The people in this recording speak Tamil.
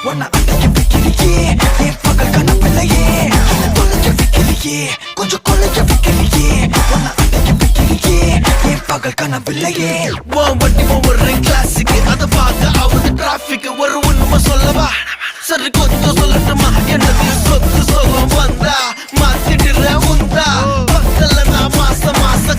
உன்னை அடைக்க வைக்கலையே என் பகல் கனப்பில்லையே என்னை தொலைக்க வைக்கலையே கொஞ்சம் கொலைக்க வைக்கலையே உன்னை அடைக்க வைக்கலையே என் பகல் கனவில்லையே வண்டி ஒவ்வொரு கிளாஸுக்கு அதை பார்க்க ஆகுது டிராபிக் ஒரு உண்மை சொல்லவா சரி கொஞ்சம் சொல்லட்டுமா என்னது சொத்து சொல்லும் வந்தா